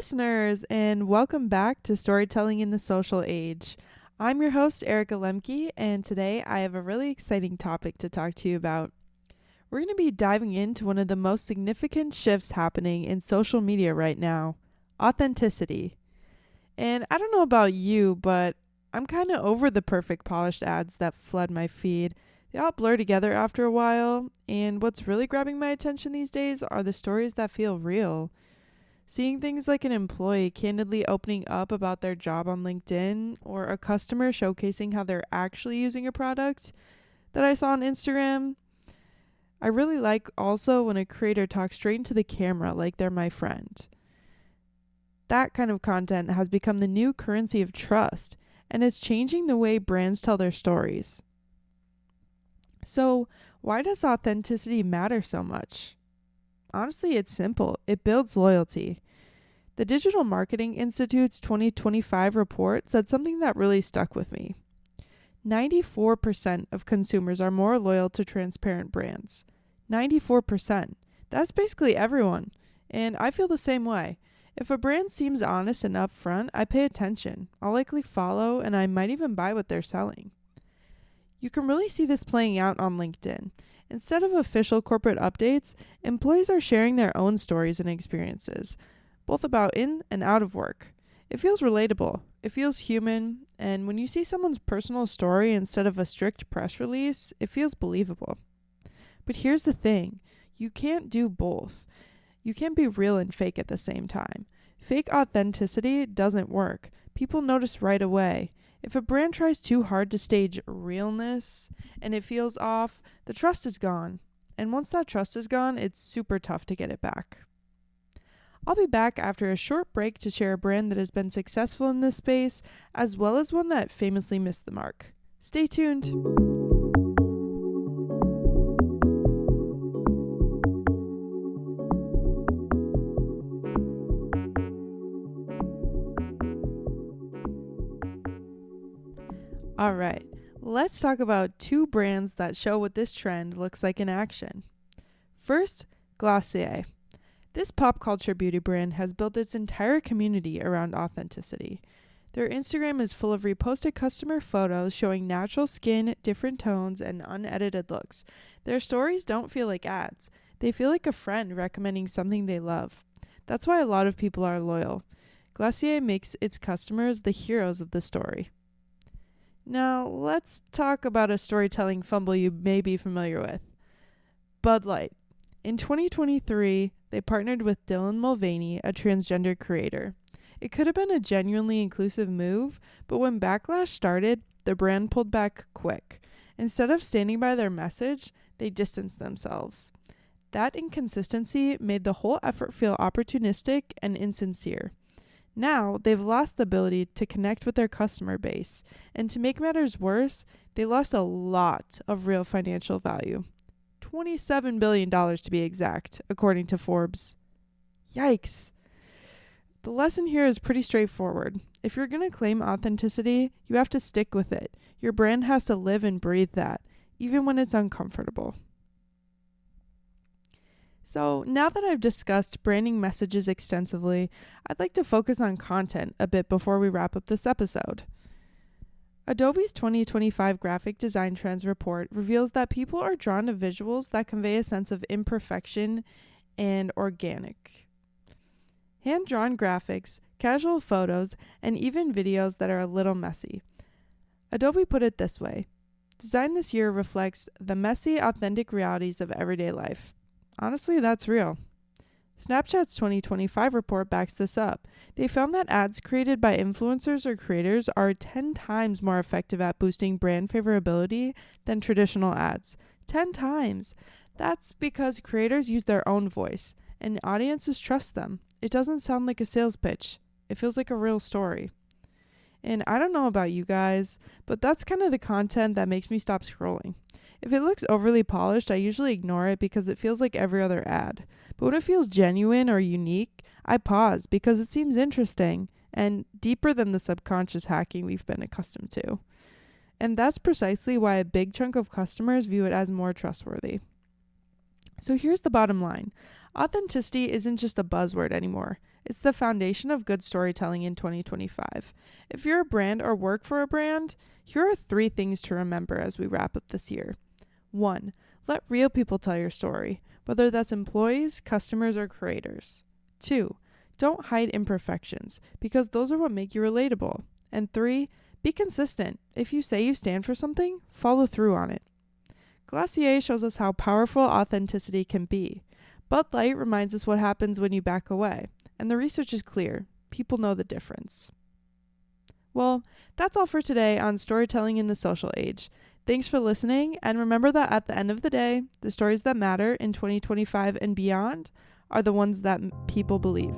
listeners, and welcome back to Storytelling in the Social Age. I'm your host, Erica Lemke, and today I have a really exciting topic to talk to you about. We're going to be diving into one of the most significant shifts happening in social media right now, authenticity. And I don't know about you, but I'm kind of over the perfect polished ads that flood my feed. They all blur together after a while, and what's really grabbing my attention these days are the stories that feel real. Seeing things like an employee candidly opening up about their job on LinkedIn or a customer showcasing how they're actually using a product that I saw on Instagram. I really like also when a creator talks straight into the camera like they're my friend. That kind of content has become the new currency of trust, and it's changing the way brands tell their stories. So, why does authenticity matter so much? Honestly, it's simple. It builds loyalty. The Digital Marketing Institute's 2025 report said something that really stuck with me. 94% of consumers are more loyal to transparent brands. 94%. That's basically everyone. And I feel the same way. If a brand seems honest and upfront, I pay attention. I'll likely follow, and I might even buy what they're selling. You can really see this playing out on LinkedIn. Instead of official corporate updates, employees are sharing their own stories and experiences, both about in and out of work. It feels relatable, it feels human, and when you see someone's personal story instead of a strict press release, it feels believable. But here's the thing, you can't do both. You can't be real and fake at the same time. Fake authenticity doesn't work. People notice right away. If a brand tries too hard to stage realness and it feels off, the trust is gone. And once that trust is gone, it's super tough to get it back. I'll be back after a short break to share a brand that has been successful in this space, as well as one that famously missed the mark. Stay tuned. All right, let's talk about two brands that show what this trend looks like in action. First, Glossier. This pop culture beauty brand has built its entire community around authenticity. Their Instagram is full of reposted customer photos showing natural skin, different tones, and unedited looks. Their stories don't feel like ads. They feel like a friend recommending something they love. That's why a lot of people are loyal. Glossier makes its customers the heroes of the story. Now, let's talk about a storytelling fumble you may be familiar with. Bud Light. In 2023, they partnered with Dylan Mulvaney, a transgender creator. It could have been a genuinely inclusive move, but when backlash started, the brand pulled back quick. Instead of standing by their message, they distanced themselves. That inconsistency made the whole effort feel opportunistic and insincere. Now, they've lost the ability to connect with their customer base, and to make matters worse, they lost a lot of real financial value. $27 billion to be exact, according to Forbes. Yikes. The lesson here is pretty straightforward. If you're going to claim authenticity, you have to stick with it. Your brand has to live and breathe that, even when it's uncomfortable. So now that I've discussed branding messages extensively, I'd like to focus on content a bit before we wrap up this episode. Adobe's 2025 Graphic Design Trends report reveals that people are drawn to visuals that convey a sense of imperfection and organic. Hand-drawn graphics, casual photos, and even videos that are a little messy. Adobe put it this way: design this year reflects the messy, authentic realities of everyday life. Honestly, that's real. Snapchat's 2025 report backs this up. They found that ads created by influencers or creators are 10 times more effective at boosting brand favorability than traditional ads. 10 times! That's because creators use their own voice, and audiences trust them. It doesn't sound like a sales pitch. It feels like a real story. And I don't know about you guys, but that's kind of the content that makes me stop scrolling. If it looks overly polished, I usually ignore it because it feels like every other ad. But when it feels genuine or unique, I pause because it seems interesting and deeper than the subconscious hacking we've been accustomed to. And that's precisely why a big chunk of customers view it as more trustworthy. So here's the bottom line. Authenticity isn't just a buzzword anymore. It's the foundation of good storytelling in 2025. If you're a brand or work for a brand, here are 3 things to remember as we wrap up this year. 1. Let real people tell your story, whether that's employees, customers, or creators. 2. Don't hide imperfections, because those are what make you relatable. And 3. Be consistent. If you say you stand for something, follow through on it. Glacier shows us how powerful authenticity can be. Bud Light reminds us what happens when you back away. And the research is clear. People know the difference. Well, that's all for today on Storytelling in the Social Age. Thanks for listening, and remember that at the end of the day, the stories that matter in 2025 and beyond are the ones that people believe.